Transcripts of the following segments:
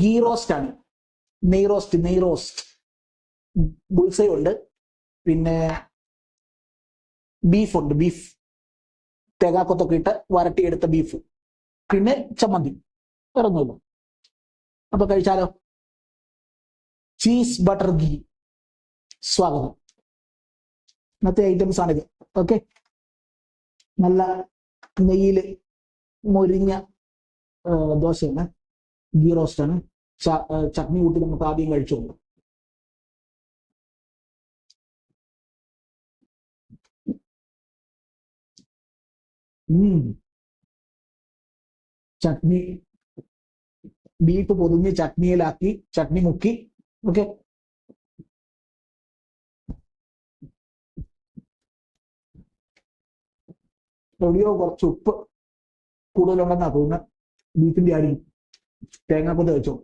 Ghee roast ആണ്, നെയ് roast. Bull's eye ഉണ്ട്, പിന്നെ ബീഫ് ഉണ്ട്, ബീഫ് തേങ്ങാക്കൊത്തൊക്കെ ഇട്ട് വരട്ടിയെടുത്ത ബീഫ്, പിന്നെ ചമ്മന്തി, ഇറങ്ങുമല്ലോ. അപ്പൊ കഴിച്ചാലോ? Cheese butter ghee. സ്വാഗതം. ഇന്നത്തെ ഐറ്റംസ് ആണിത്. ഓക്കെ, നല്ല നെയ്യില് മൊരിഞ്ഞ ദോശയാണ്, ഗീ റോസ്റ്റ് ആണ്. ചട്നി കൂട്ടി നമുക്ക് ആദ്യം കഴിച്ചോളൂ. ചട്നി, ബീഫ് പൊതിഞ്ഞ് ചട്നിയിലാക്കി, ചട്നി മുക്കി. ഓക്കെ, എവിടെയോ കുറച്ച് ഉപ്പ് കൂടുതലുണ്ടെന്നാ തോന്നുന്നത്. ബീഫിന്റെ ആയിരിക്കും. തേങ്ങാക്കൊത്ത് വെച്ചോ,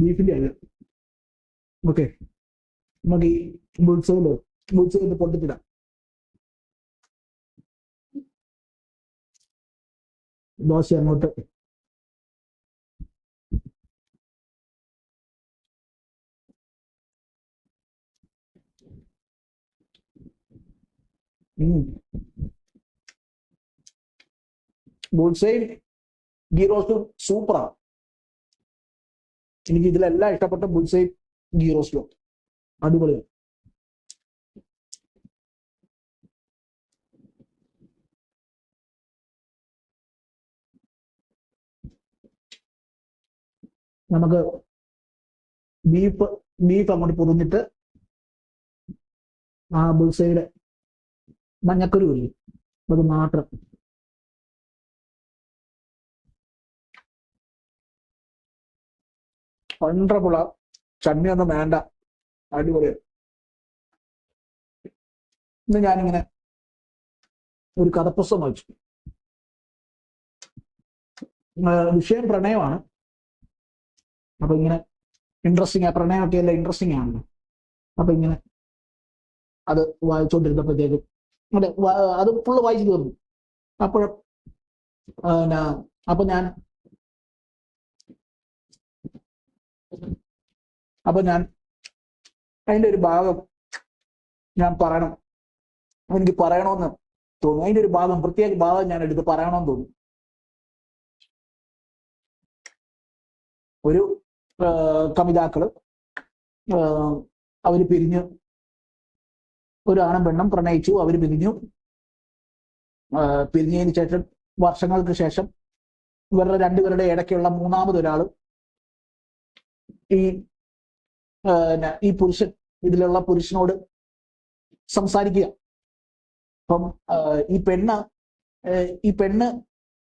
ബീഫിന്റെ അല്ല. ഓക്കെ, നമുക്ക് ഈ ബുൾസൈല് പൊട്ടിച്ചിടാം. ദോശ അങ്ങോട്ട് ബുൾസൈ ഗീ റോസ്റ്റും സൂപ്പറാണ്. എനിക്ക് ഇതിലെല്ലാം ഇഷ്ടപ്പെട്ട ബുൾസൈ ഗീ റോസ്റ്റും അടിപൊളിയാണ്. നമുക്ക് ബീഫ് അങ്ങോട്ട് പൊതിഞ്ഞിട്ട് ആ ബുൾസൈയുടെ മഞ്ഞക്കുരു ഇല്ലേ, അത് മാത്രം വണ്ടർഫുൾ. ചട്നി ഒന്നും വേണ്ട, അടിപൊളിയാണ്. ഇന്ന് ഞാനിങ്ങനെ ഒരു കഥപ്പുസ്തകം വായിച്ചു. വിഷയം പ്രണയമാണ്. അപ്പൊ ഇങ്ങനെ ഇൻട്രസ്റ്റിംഗ്, പ്രണയമൊക്കെ അല്ല ഇൻട്രസ്റ്റിംഗ് ആണല്ലോ. അപ്പൊ ഇങ്ങനെ അത് വായിച്ചുകൊണ്ടിരുന്നപ്പോഴത്തേക്കും അത് ഫുള്ള് വായിച്ചു തീർന്നു. അപ്പോൾ അപ്പൊ ഞാൻ അതിന്റെ ഒരു ഭാഗം ഞാൻ പറയണം, എനിക്ക് പറയണമെന്ന് തോന്നുന്നു. അതിന്റെ ഒരു ഭാഗം, പ്രത്യേക ഭാഗം ഞാൻ എടുത്ത് പറയണമെന്ന് തോന്നി. ഒരു കവിതാക്കള് അവര് പിരിഞ്ഞു, ഒരു ആണും പെണ്ണും പ്രണയിച്ചു, അവര് പിരിഞ്ഞതിന് ശേഷം വർഷങ്ങൾക്ക് ശേഷം ഇവരുടെ രണ്ടുപേരുടെ ഇടയ്ക്കുള്ള മൂന്നാമതൊരാള് ഈ പുരുഷൻ, ഇതിലുള്ള പുരുഷനോട് സംസാരിക്കുക. അപ്പം ഈ പെണ്ണ്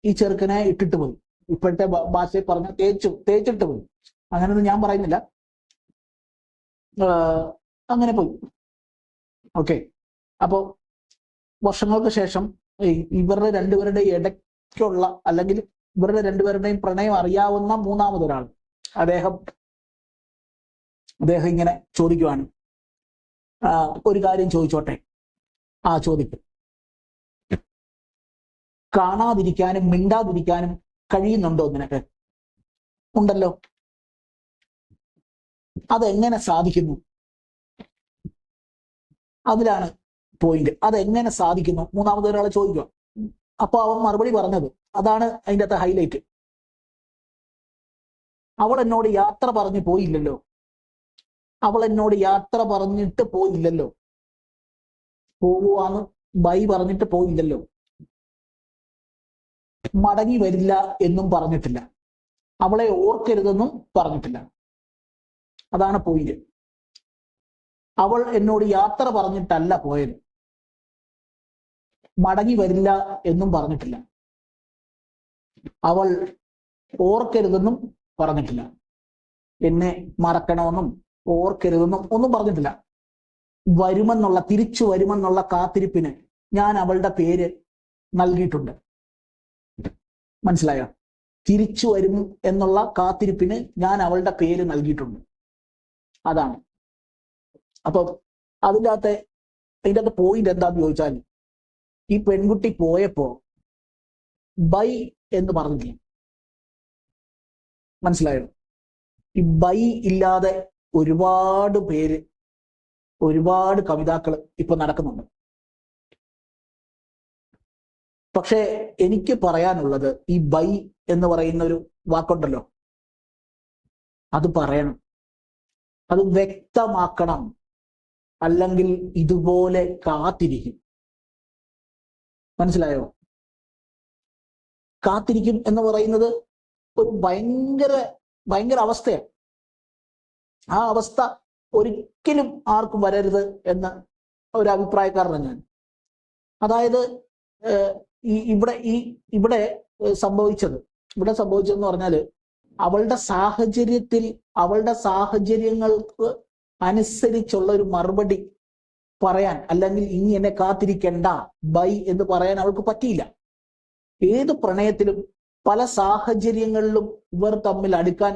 ഈ ചെറുക്കനെ ഇട്ടിട്ട് പോയി. ഇപ്പോഴത്തെ ഭാഷയിൽ പറഞ്ഞ തേച്ചിട്ട് പോയി. അങ്ങനെയൊന്നും ഞാൻ പറയുന്നില്ല, അങ്ങനെ പോയി. ഓക്കെ, അപ്പോ വർഷങ്ങൾക്ക് ശേഷം ഇവരുടെ രണ്ടുപേരുടെ ഇടയ്ക്കുള്ള, അല്ലെങ്കിൽ ഇവരുടെ രണ്ടുപേരുടെയും പ്രണയം അറിയാവുന്ന മൂന്നാമതൊരാൾ, അദ്ദേഹം ഇങ്ങനെ ചോദിക്കുവാണ്, ഒരു കാര്യം ചോദിച്ചോട്ടെ? ആ, ചോദിക്കും. കാണാതിരിക്കാനും മിണ്ടാതിരിക്കാനും കഴിയുന്നുണ്ടോ നിനക്ക്? ഉണ്ടല്ലോ. അതെങ്ങനെ സാധിക്കുന്നു? അതിലാണ് പോയിന്റ്. അതെങ്ങനെ സാധിക്കുന്നു? മൂന്നാമതൊരാളെ ചോദിക്കുക. അപ്പൊ അവൻ മറുപടി പറഞ്ഞത്, അതാണ് അതിൻ്റെ അകത്ത് ഹൈലൈറ്റ്. അവൾ എന്നോട് യാത്ര പറഞ്ഞു പോയില്ലല്ലോ. അവൾ എന്നോട് യാത്ര പറഞ്ഞിട്ട് പോയില്ലല്ലോ. പോവുകയെന്ന് ബൈ പറഞ്ഞിട്ട് പോയില്ലല്ലോ. മടങ്ങി വരില്ല എന്നും പറഞ്ഞിട്ടില്ല. അവളെ ഓർക്കരുതെന്നും പറഞ്ഞിട്ടില്ല. അതാണ് പോയിന്റ്. അവൾ എന്നോട് യാത്ര പറഞ്ഞിട്ടല്ല പോയത്. മടങ്ങി വരില്ല എന്നും പറഞ്ഞിട്ടില്ല. അവൾ ഓർക്കരുതെന്നും പറഞ്ഞിട്ടില്ല. എന്നെ മറക്കണമെന്നും ഓർക്കരുതെന്നും ഒന്നും പറഞ്ഞിട്ടില്ല. തിരിച്ചു വരുമെന്നുള്ള കാത്തിരിപ്പിന് ഞാൻ അവളുടെ പേര് നൽകിയിട്ടുണ്ട്. മനസ്സിലായോ? തിരിച്ചു വരും എന്നുള്ള കാത്തിരിപ്പിന് ഞാൻ അവളുടെ പേര് നൽകിയിട്ടുണ്ട്. അതാണ്. അപ്പൊ അതിൻ്റെ അകത്ത് പോയിന്റ് എന്താന്ന് ചോദിച്ചാൽ, ഈ പെൺകുട്ടി പോയപ്പോ ബൈ എന്ന് പറഞ്ഞില്ല. മനസ്സിലായോ? ഈ ബൈ ഇല്ലാതെ ഒരുപാട് പേര്, ഒരുപാട് കവിതാക്കൾ ഇപ്പൊ നടക്കുന്നുണ്ട്. പക്ഷെ എനിക്ക് പറയാനുള്ളത്, ഈ ബൈ എന്ന് പറയുന്ന ഒരു വാക്കുണ്ടല്ലോ, അത് പറയണം, അത് വ്യക്തമാക്കണം. അല്ലെങ്കിൽ ഇതുപോലെ കാത്തിരിക്കും. മനസ്സിലായോ? കാത്തിരിക്കും എന്ന് പറയുന്നത് ഒരു ഭയങ്കര അവസ്ഥയാണ്. ആ അവസ്ഥ ഒരിക്കലും ആർക്കും വരരുത് എന്ന ഒരു അഭിപ്രായക്കാരനാണ് ഞാൻ. അതായത് ഇവിടെ സംഭവിച്ചതെന്ന് പറഞ്ഞാല്, അവളുടെ സാഹചര്യങ്ങൾക്ക് അനുസരിച്ചുള്ള ഒരു മറുപടി പറയാൻ, അല്ലെങ്കിൽ ഇനി എന്നെ കാത്തിരിക്കണ്ട ബൈ എന്ന് പറയാൻ അവൾക്ക് പറ്റിയില്ല. ഏത് പ്രണയത്തിലും പല സാഹചര്യങ്ങളിലും ഇവർ തമ്മിൽ അടുക്കാൻ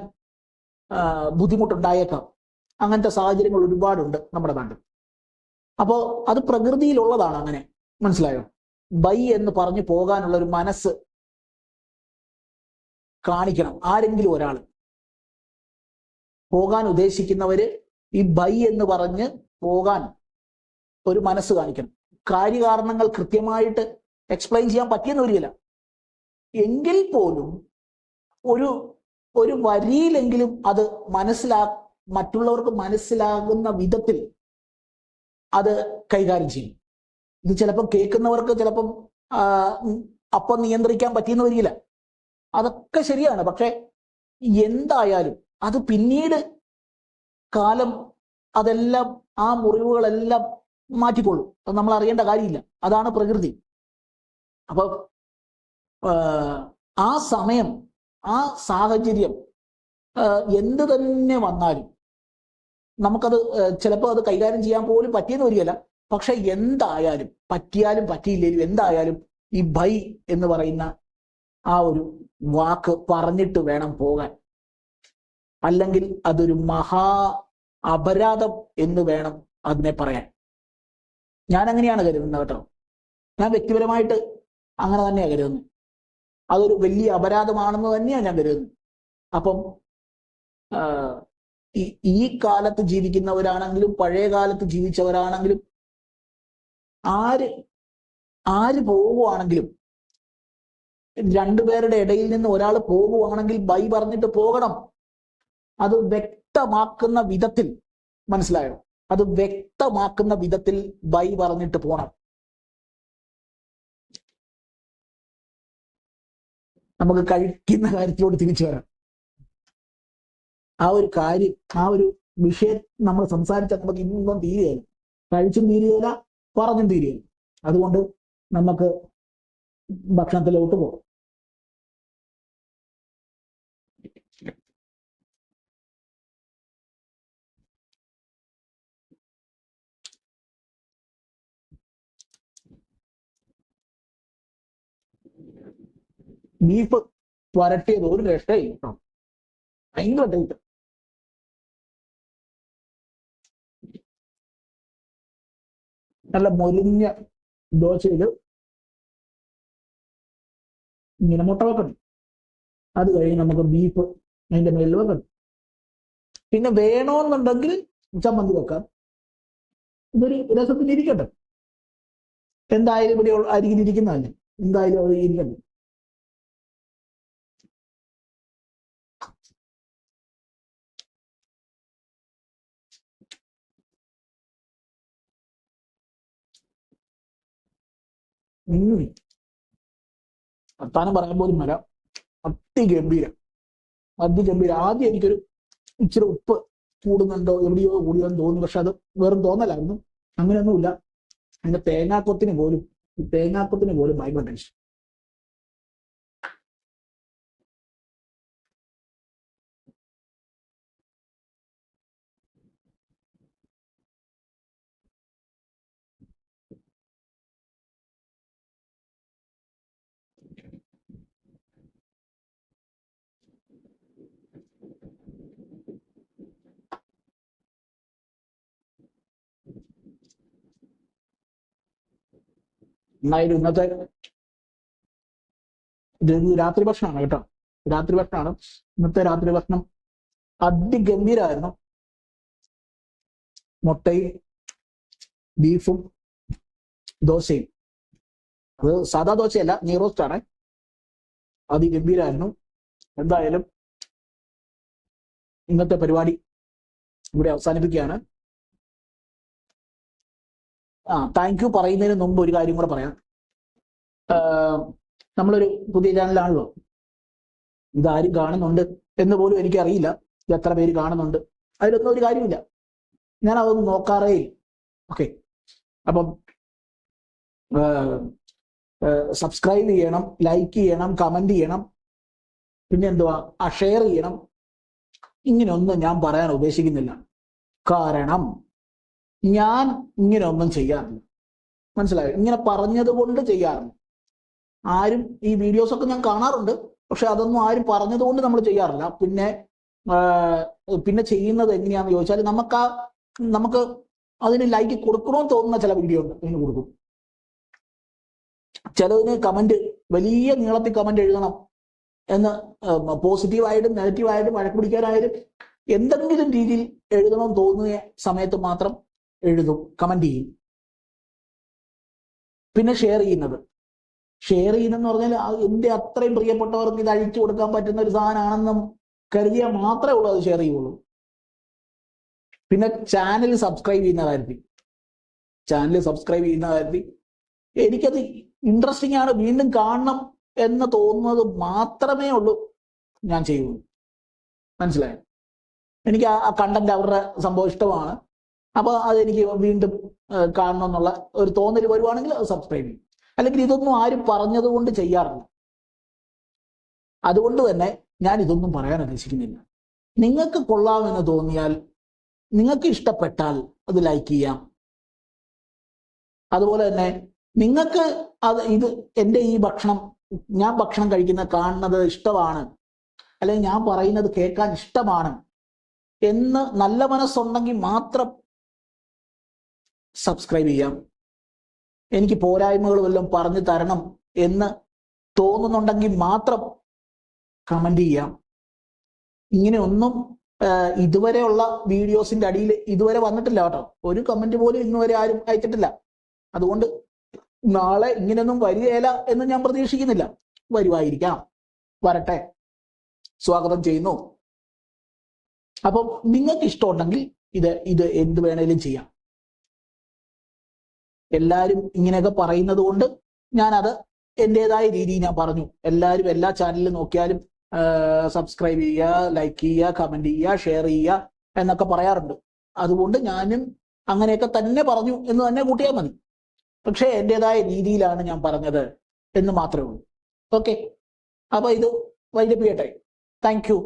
ബുദ്ധിമുട്ടുണ്ടായേക്കാം. അങ്ങനത്തെ സാഹചര്യങ്ങൾ ഒരുപാടുണ്ട് നമ്മുടെ നാട്ടിൽ. അപ്പോ അത് പ്രകൃതിയിലുള്ളതാണ് അങ്ങനെ. മനസ്സിലായോ? ബൈ എന്ന് പറഞ്ഞു പോകാനുള്ള ഒരു മനസ്സ് കാണിക്കണം ആരെങ്കിലും ഒരാൾ. പോകാൻ ഉദ്ദേശിക്കുന്നവര് ഈ ബൈ എന്ന് പറഞ്ഞ് പോകാൻ ഒരു മനസ്സ് കാണിക്കണം. കാര്യകാരണങ്ങൾ കൃത്യമായിട്ട് എക്സ്പ്ലെയിൻ ചെയ്യാൻ പറ്റിയെന്ന് വരികയില്ല. എങ്കിൽ പോലും ഒരു വരിയിലെങ്കിലും അത് മറ്റുള്ളവർക്ക് മനസ്സിലാകുന്ന വിധത്തിൽ അത് കൈകാര്യം ചെയ്യും. ഇത് ചിലപ്പോൾ കേൾക്കുന്നവർക്ക് ചിലപ്പം അപ്പം നിയന്ത്രിക്കാൻ പറ്റിയെന്ന് വരികയില്ല. അതൊക്കെ ശരിയാണ്. പക്ഷെ എന്തായാലും അത് പിന്നീട് കാലം അതെല്ലാം, ആ മുറിവുകളെല്ലാം മാറ്റിക്കൊള്ളും. അത് നമ്മൾ അറിയേണ്ട കാര്യമില്ല. അതാണ് പ്രകൃതി. അപ്പൊ ആ സമയം, ആ സാഹചര്യം എന്ത് തന്നെ വന്നാലും നമുക്കത് ചിലപ്പോൾ അത് കൈകാര്യം ചെയ്യാൻ പോലും പറ്റിയെന്ന് വരികയില്ല. പക്ഷെ എന്തായാലും, പറ്റിയാലും പറ്റിയില്ലെങ്കിലും എന്തായാലും ഈ ബൈ എന്ന് പറയുന്ന ആ ഒരു വാക്ക് പറഞ്ഞിട്ട് വേണം പോകാൻ. അല്ലെങ്കിൽ അതൊരു മഹാ അപരാധം എന്ന് വേണം അതിനെ പറയാൻ. ഞാൻ അങ്ങനെയാണ് കരുതുന്നത് കേട്ടോ. ഞാൻ വ്യക്തിപരമായിട്ട് അങ്ങനെ തന്നെയാണ് കരുതുന്നത്. അതൊരു വലിയ അപരാധമാണെന്ന് തന്നെയാണ് ഞാൻ കരുതുന്നത്. അപ്പം ഈ കാലത്ത് ജീവിക്കുന്നവരാണെങ്കിലും പഴയ കാലത്ത് ജീവിച്ചവരാണെങ്കിലും ആര് പോവുകയാണെങ്കിലും, രണ്ടുപേരുടെ ഇടയിൽ നിന്ന് ഒരാൾ പോകുവാണെങ്കിൽ ബൈ പറഞ്ഞിട്ട് പോകണം. അത് വ്യക്തമാക്കുന്ന വിധത്തിൽ, മനസ്സിലായോ? അത് വ്യക്തമാക്കുന്ന വിധത്തിൽ ബൈ പറഞ്ഞിട്ട് പോകണം. നമുക്ക് കഴിക്കുന്ന കാര്യത്തിലോട് തിരിച്ചു വരാം. ആ ഒരു കാര്യം, ആ ഒരു വിഷയം നമ്മൾ സംസാരിച്ചാൽ നമുക്ക് ഇന്നും തീരുകയില്ല. കഴിച്ചും തീരുകയില്ല, പറഞ്ഞും തീരുകയില്ല. അതുകൊണ്ട് നമുക്ക് ഭക്ഷണത്തിലോട്ട് പോകും. ബീഫ് വരട്ടിയത് ഒരു രക്ഷയില്ല, ഭയങ്കര ടേസ്റ്റ്. നല്ല മൊരിഞ്ഞ ദോശയിൽ ഇങ്ങനെ മുട്ട വെക്കണം. അത് കഴിഞ്ഞ് നമുക്ക് ബീഫ് അതിന്റെ മേലിൽ വെക്കണം. പിന്നെ വേണമെന്നുണ്ടെങ്കിൽ ചമ്മന്തി വെക്കാം. ഇതൊരു രസത്തിന് ഇരിക്കട്ടെ. എന്തായാലും ഇവിടെ അരികിലിരിക്കുന്നതല്ലേ, എന്തായാലും അത് ഇരിക്കട്ടെ. വർത്താനം പറയാൻ പോലും വരാം. അതിഗംഭീരം. ആദ്യം എനിക്കൊരു ഇച്ചിരി ഉപ്പ് കൂടുന്നുണ്ടോ, എവിടെയോ കൂടിയോന്ന് തോന്നി. പക്ഷെ അത് വെറും തോന്നലായിരുന്നു. അങ്ങനെയൊന്നുമില്ല. അതിന്റെ തേങ്ങാക്കൊത്തിന് പോലും ഭയങ്കര ടേസ്റ്റ്. എന്നായാലും ഇന്നത്തെ രാത്രി ഭക്ഷണമാണ് കേട്ടോ. രാത്രി ഭക്ഷണമാണ്. ഇന്നത്തെ രാത്രി ഭക്ഷണം അതിഗംഭീരമായിരുന്നു. മുട്ടയും ബീഫും ദോശയും. അത് സാധാ ദോശയല്ല, നെയ് റോസ്റ്റ് ആണ്. അതിഗംഭീരമായിരുന്നു. എന്തായാലും ഇന്നത്തെ പരിപാടി ഇവിടെ അവസാനിപ്പിക്കുകയാണ്. താങ്ക് യു പറയുന്നതിന് മുമ്പ് ഒരു കാര്യം കൂടെ പറയാം. നമ്മളൊരു പുതിയ ചാനലാണല്ലോ, ഇതാരും കാണുന്നുണ്ട് എന്ന് പോലും എനിക്കറിയില്ല. ഇത് എത്ര പേര് കാണുന്നുണ്ട്, അതിലൊന്നും ഒരു കാര്യമില്ല. ഞാൻ അതൊന്നും നോക്കാറേ ഇല്ല. ഓക്കെ, അപ്പം സബ്സ്ക്രൈബ് ചെയ്യണം, ലൈക്ക് ചെയ്യണം, കമന്റ് ചെയ്യണം, പിന്നെ എന്തുവാ ഷെയർ ചെയ്യണം. ഇങ്ങനെയൊന്നും ഞാൻ പറയാൻ ഉദ്ദേശിക്കുന്നില്ല. കാരണം ഞാൻ ഇങ്ങനെയൊന്നും ചെയ്യാറില്ല. മനസ്സിലായോ? ഇങ്ങനെ പറഞ്ഞത് കൊണ്ട് ചെയ്യാറില്ല. ആരും ഈ വീഡിയോസ് ഒക്കെ ഞാൻ കാണാറുണ്ട്, പക്ഷെ അതൊന്നും ആരും പറഞ്ഞതുകൊണ്ട് നമ്മൾ ചെയ്യാറില്ല. പിന്നെ ചെയ്യുന്നത് എങ്ങനെയാണെന്ന് ചോദിച്ചാൽ നമുക്ക് അതിന് ലൈക്ക് കൊടുക്കണമെന്ന് തോന്നുന്ന ചില വീഡിയോ ഉണ്ട്, അതിന് കൊടുക്കും. ചിലതിന് കമന്റ് വലിയ നീളത്തിൽ കമന്റ് എഴുതണം എന്ന്, പോസിറ്റീവായിട്ടും നെഗറ്റീവായിട്ടും വഴക്ക് പിടിക്കാനായാലും എന്തെങ്കിലും രീതിയിൽ എഴുതണമെന്ന് തോന്നുന്ന സമയത്ത് മാത്രം എഴുതും, കമന്റ് ചെയ്യും. പിന്നെ ഷെയർ ചെയ്യുന്നെന്ന് പറഞ്ഞാൽ എന്റെ അത്രയും പ്രിയപ്പെട്ടവർക്ക് ഇത് അഴിച്ചു കൊടുക്കാൻ പറ്റുന്ന ഒരു സാധനമാണെന്നും കരുതിയാൽ മാത്രമേ ഉള്ളൂ അത് ഷെയർ ചെയ്യുള്ളൂ. പിന്നെ ചാനൽ സബ്സ്ക്രൈബ് ചെയ്യുന്ന കാര്യത്തിൽ എനിക്കത് ഇൻട്രസ്റ്റിംഗ് ആണ്, വീണ്ടും കാണണം എന്ന് തോന്നുന്നത് മാത്രമേ ഉള്ളൂ ഞാൻ ചെയ്യുള്ളൂ. മനസ്സിലായോ? എനിക്ക് ആ കണ്ടന്റ് അവരുടെ സംഭവം ഇഷ്ടമാണ്, അപ്പൊ അതെനിക്ക് വീണ്ടും കാണണം എന്നുള്ള ഒരു തോന്നൽ വരുവാണെങ്കിൽ അത് സബ്സ്ക്രൈബ് ചെയ്യും. അല്ലെങ്കിൽ ഇതൊന്നും ആരും പറഞ്ഞത് കൊണ്ട് ചെയ്യാറില്ല. അതുകൊണ്ട് തന്നെ ഞാൻ ഇതൊന്നും പറയാൻ ഉദ്ദേശിക്കുന്നില്ല. നിങ്ങൾക്ക് കൊള്ളാമെന്ന് തോന്നിയാൽ, നിങ്ങൾക്ക് ഇഷ്ടപ്പെട്ടാൽ അത് ലൈക്ക് ചെയ്യാം. അതുപോലെ തന്നെ നിങ്ങൾക്ക് എൻ്റെ ഈ ഞാൻ ഭക്ഷണം കാണുന്നത് ഇഷ്ടമാണ്, അല്ലെങ്കിൽ ഞാൻ പറയുന്നത് കേൾക്കാൻ ഇഷ്ടമാണ് എന്ന് നല്ല മനസ്സുണ്ടെങ്കിൽ മാത്രം സബ്സ്ക്രൈബ് ചെയ്യാം. എനിക്ക് പോരായ്മകൾ വല്ലതും പറഞ്ഞു തരണം എന്ന് തോന്നുന്നുണ്ടെങ്കിൽ മാത്രം കമന്റ് ചെയ്യാം. ഇങ്ങനെ ഒന്നും ഇതുവരെയുള്ള വീഡിയോസിന്റെ അടിയിൽ ഇതുവരെ വന്നിട്ടില്ല കേട്ടോ. ഒരു കമന്റ് പോലും ഇന്നുവരെ ആരും അയച്ചിട്ടില്ല. അതുകൊണ്ട് നാളെ ഇങ്ങനെയൊന്നും വരികയില്ല എന്ന് ഞാൻ പ്രതീക്ഷിക്കുന്നില്ല. വരുമായിരിക്കാം, വരട്ടെ, സ്വാഗതം ചെയ്യുന്നു. അപ്പം നിങ്ങൾക്ക് ഇഷ്ടമുണ്ടെങ്കിൽ ഇത് എന്ത് വേണേലും ചെയ്യാം. എല്ലാവരും ഇങ്ങനെയൊക്കെ പറയുന്നത് കൊണ്ട് ഞാനത് എൻ്റെതായ രീതിയിൽ ഞാൻ പറഞ്ഞു. എല്ലാവരും എല്ലാ ചാനലിലും നോക്കിയാലും സബ്സ്ക്രൈബ് ചെയ്യുക, ലൈക്ക് ചെയ്യുക, കമന്റ് ചെയ്യുക, ഷെയർ ചെയ്യുക എന്നൊക്കെ പറയാറുണ്ട്. അതുകൊണ്ട് ഞാനും അങ്ങനെയൊക്കെ തന്നെ പറഞ്ഞു എന്ന് തന്നെ കൂട്ടിയാൽ മതി. പക്ഷേ എൻ്റെതായ രീതിയിലാണ് ഞാൻ പറഞ്ഞത് എന്ന് മാത്രമേ ഉള്ളൂ. ഓക്കെ, അപ്പൊ ഇത് വൈകിട്ട് ചെയ്യട്ടെ. Thank you.